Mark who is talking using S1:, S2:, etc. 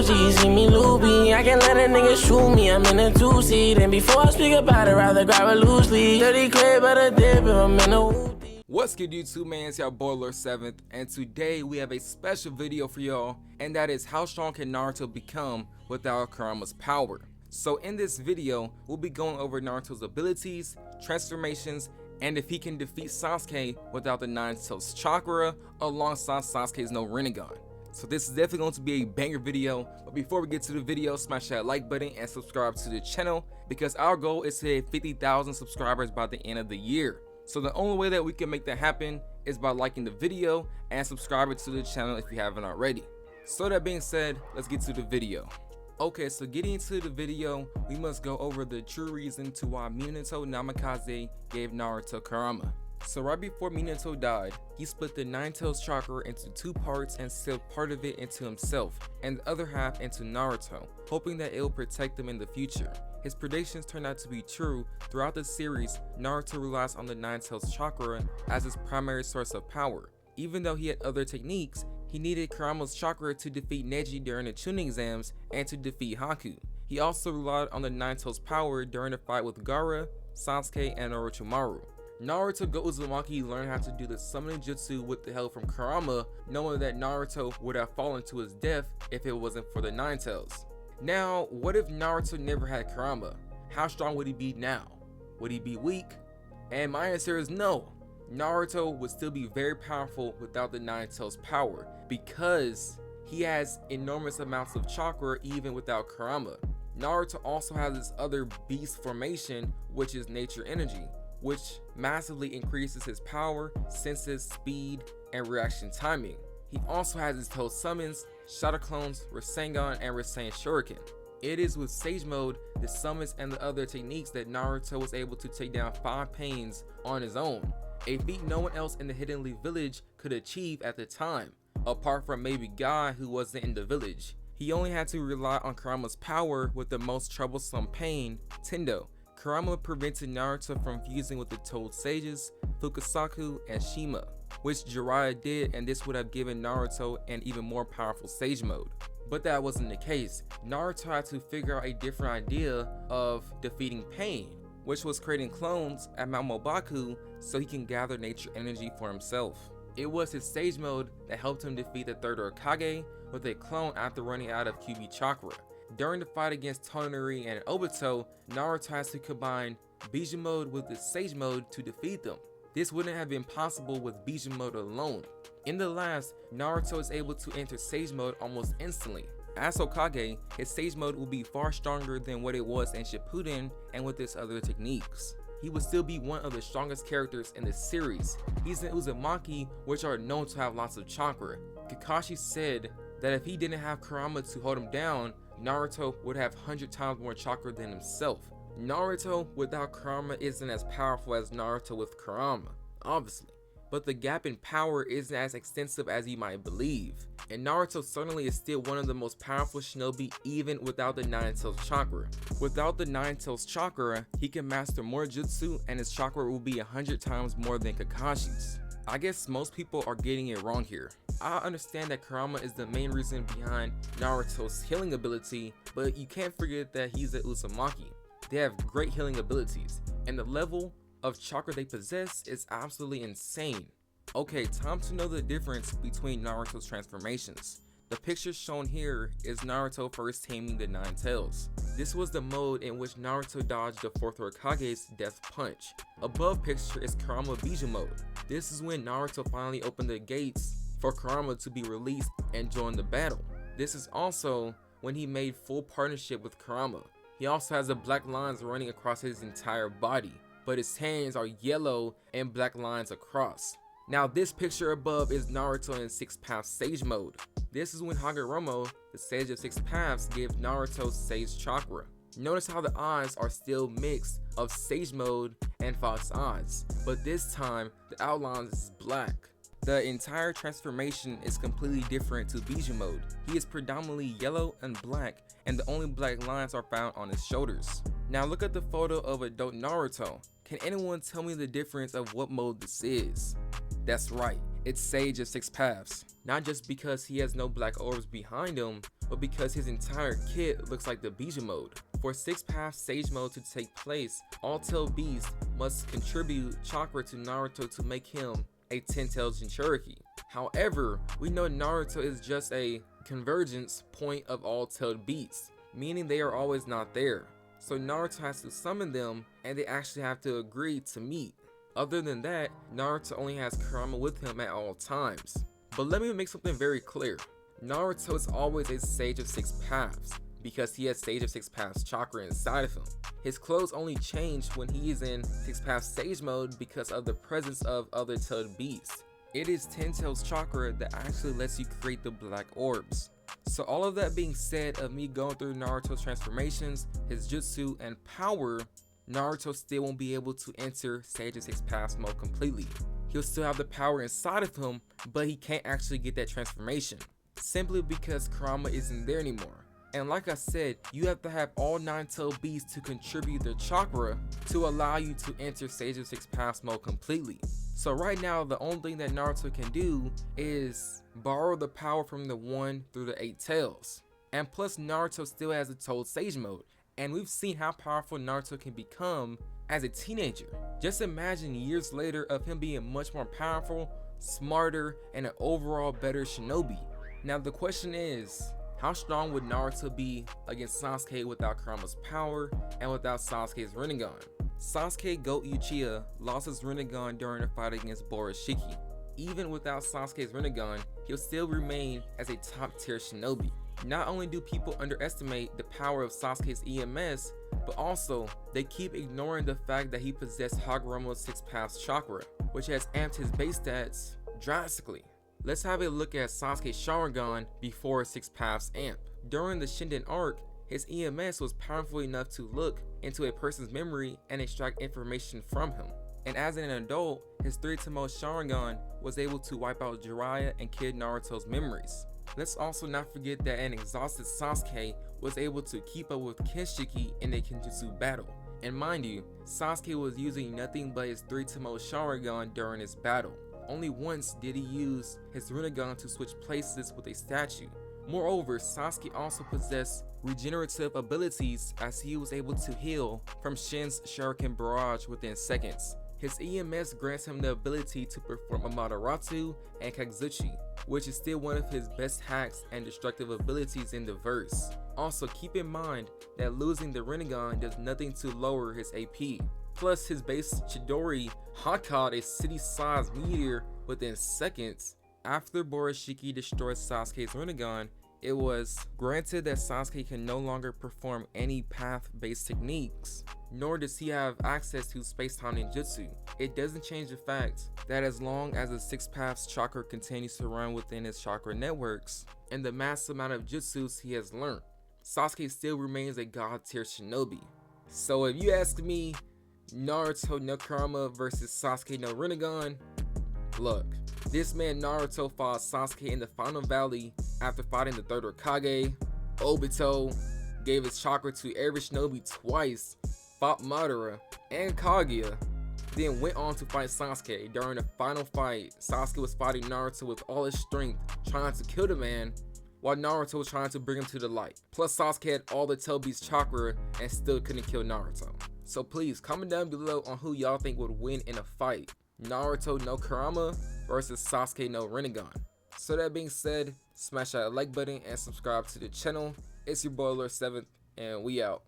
S1: Gucci, see me loopy. I can't let a nigga shoot me, I'm in a two-seat. And before I speak about it, rather grab it loosely. Dirty crib, better dip if I'm in a hoopty.
S2: What's good YouTube, man? It's your boy Lord7th, and today we have a special video for y'all, and that is how strong can Naruto become without Kurama's power. So in this video, we'll be going over Naruto's abilities, transformations, and if he can defeat Sasuke without the Nine Tails chakra alongside Sasuke's no Rinnegan. So this is definitely going to be a banger video, but before we get to the video, smash that like button and subscribe to the channel because our goal is to hit 50,000 subscribers by the end of the year. So the only way that we can make that happen is by liking the video and subscribing to the channel if you haven't already. So that being said, let's get to the video. Okay, so getting into the video, we must go over the true reason to why Minato Namikaze gave Naruto Kurama. So right before Minato died, he split the Nine Tails chakra into two parts and sealed part of it into himself and the other half into Naruto, hoping that it will protect him in the future. His predictions turned out to be true. Throughout the series, Naruto relies on the Nine Tails chakra as his primary source of power. Even though he had other techniques, he needed Kurama's chakra to defeat Neji during the tuning exams and to defeat Haku. He also relied on the Nine Tails power during the fight with Gaara, Sasuke, and Orochimaru. Naruto Uzumaki learned how to do the summoning jutsu with the help from Kurama, knowing that Naruto would have fallen to his death if it wasn't for the Nine Tails. Now, what if Naruto never had Kurama? How strong would he be now? Would he be weak? And my answer is no. Naruto would still be very powerful without the Nine Tails power because he has enormous amounts of chakra even without Kurama. Naruto also has this other beast formation, which is nature energy, which massively increases his power, senses, speed, and reaction timing. He also has his toe summons, shadow clones, Rasengan, and Rasen Shuriken. It is with Sage Mode, the summons, and the other techniques that Naruto was able to take down 5 pains on his own, a feat no one else in the Hidden Leaf village could achieve at the time, apart from maybe Guy who wasn't in the village. He only had to rely on Kurama's power with the most troublesome pain, Tendo. Kurama prevented Naruto from fusing with the Toad Sages, Fukasaku, and Shima, which Jiraiya did, and this would have given Naruto an even more powerful Sage Mode. But that wasn't the case. Naruto had to figure out a different idea of defeating pain, which was creating clones at Mount Mobaku so he can gather nature energy for himself. It was his Sage Mode that helped him defeat the third Hokage with a clone after running out of kyuubi chakra. During the fight against Tonari and Obito, Naruto has to combine bijuu mode with the Sage Mode to defeat them. This wouldn't have been possible with bijuu mode alone. In the last, Naruto is able to enter Sage Mode almost instantly. As Hokage, his Sage Mode will be far stronger than what it was in Shippuden and with his other techniques. He would still be one of the strongest characters in the series. He's an Uzumaki, which are known to have lots of chakra. Kakashi said that if he didn't have Kurama to hold him down, Naruto would have 100 times more chakra than himself. Naruto without Kurama isn't as powerful as Naruto with Kurama, obviously, but the gap in power isn't as extensive as you might believe. And Naruto certainly is still one of the most powerful shinobi even without the Nine Tails chakra. Without the Nine Tails chakra, he can master more jutsu and his chakra will be 100 times more than Kakashi's. I guess most people are getting it wrong here. I understand that Kurama is the main reason behind Naruto's healing ability, but you can't forget that he's a Uzumaki. They have great healing abilities, and the level of chakra they possess is absolutely insane. Okay, time to know the difference between Naruto's transformations. The picture shown here is Naruto first taming the Nine Tails. This was the mode in which Naruto dodged the 4th Hokage's death punch. Above picture is Kurama bijuu mode. This is when Naruto finally opened the gates for Kurama to be released and join the battle. This is also when he made full partnership with Kurama. He also has the black lines running across his entire body, but his hands are yellow and black lines across. Now this picture above is Naruto in 6 Paths Sage Mode. This is when Hagoromo, the Sage of 6 Paths, gave Naruto Sage Chakra. Notice how the eyes are still mixed of Sage Mode and Fox eyes, but this time the outline is black. The entire transformation is completely different to bijuu mode. He is predominantly yellow and black, and the only black lines are found on his shoulders. Now look at the photo of adult Naruto. Can anyone tell me the difference of what mode this is? That's right, it's Sage of 6 Paths. Not just because he has no black orbs behind him, but because his entire kit looks like the bijuu mode. For 6 path sage mode to take place, all tailed beasts must contribute chakra to Naruto to make him a 10-tailed Jinchuriki. However, we know Naruto is just a convergence point of all tailed beasts, meaning they are always not there. So Naruto has to summon them and they actually have to agree to meet. Other than that, Naruto only has Kurama with him at all times. But let me make something very clear. Naruto is always a sage of 6 paths because he has sage of 6 paths chakra inside of him. His clothes only change when he is in 6 paths sage mode because of the presence of other tailed beasts. It is 10 tails chakra that actually lets you create the black orbs. So all of that being said, of me going through Naruto's transformations, his jutsu, and power, Naruto still won't be able to enter Sage of 6 Paths mode completely. He'll still have the power inside of him, but he can't actually get that transformation, simply because Kurama isn't there anymore. And like I said, you have to have all 9-tailed beasts to contribute their chakra to allow you to enter Sage of 6 Paths mode completely. So right now, the only thing that Naruto can do is borrow the power from the 1 through the 8 tails. And plus, Naruto still has a Toad Sage mode, and we've seen how powerful Naruto can become as a teenager. Just imagine years later of him being much more powerful, smarter, and an overall better shinobi. Now the question is, how strong would Naruto be against Sasuke without Kurama's power and without Sasuke's Rinnegan? Sasuke Goat Uchiha lost his Rinnegan during a fight against BoruShiki. Even without Sasuke's Rinnegan, he'll still remain as a top tier shinobi. Not only do people underestimate the power of Sasuke's EMS, but also they keep ignoring the fact that he possessed Hagoromo's 6 paths chakra, which has amped his base stats drastically. Let's have a look at Sasuke's Sharingan before 6 paths amp. During the Shinden arc, his EMS was powerful enough to look into a person's memory and extract information from him. And as an adult, his 3-to-mode Sharingan was able to wipe out Jiraiya and Kid Naruto's memories. Let's also not forget that an exhausted Sasuke was able to keep up with Kinshiki in a Kenjutsu battle. And mind you, Sasuke was using nothing but his 3-to-mode Sharingan during his battle. Only once did he use his Rinnegan to switch places with a statue. Moreover, Sasuke also possessed regenerative abilities as he was able to heal from Shin's Shuriken barrage within seconds. His EMS grants him the ability to perform Amaterasu and Kagezuchi, which is still one of his best hacks and destructive abilities in the verse. Also keep in mind that losing the Rinnegan does nothing to lower his AP. Plus his base Chidori hot-caught a city-sized meteor within seconds. After BoruShiki destroyed Sasuke's Rinnegan, it was granted that Sasuke can no longer perform any path-based techniques, nor does he have access to space-time ninjutsu. It doesn't change the fact that as long as the 6 paths chakra continues to run within his chakra networks, and the massive amount of jutsus he has learned, Sasuke still remains a god-tier shinobi. So if you ask me, Naruto no Kurama versus Sasuke no Rinnegan, look, this man Naruto fought Sasuke in the final valley after fighting the 3rd Hokage, Obito, gave his chakra to every shinobi twice, fought Madara and Kaguya, then went on to fight Sasuke. During the final fight, Sasuke was fighting Naruto with all his strength, trying to kill the man, while Naruto was trying to bring him to the light. Plus Sasuke had all the tail beast chakra and still couldn't kill Naruto. So please comment down below on who y'all think would win in a fight, Naruto no Kurama versus Sasuke no Rinnegan. So that being said, smash that like button and subscribe to the channel. It's your boy Lord 7th, and we out.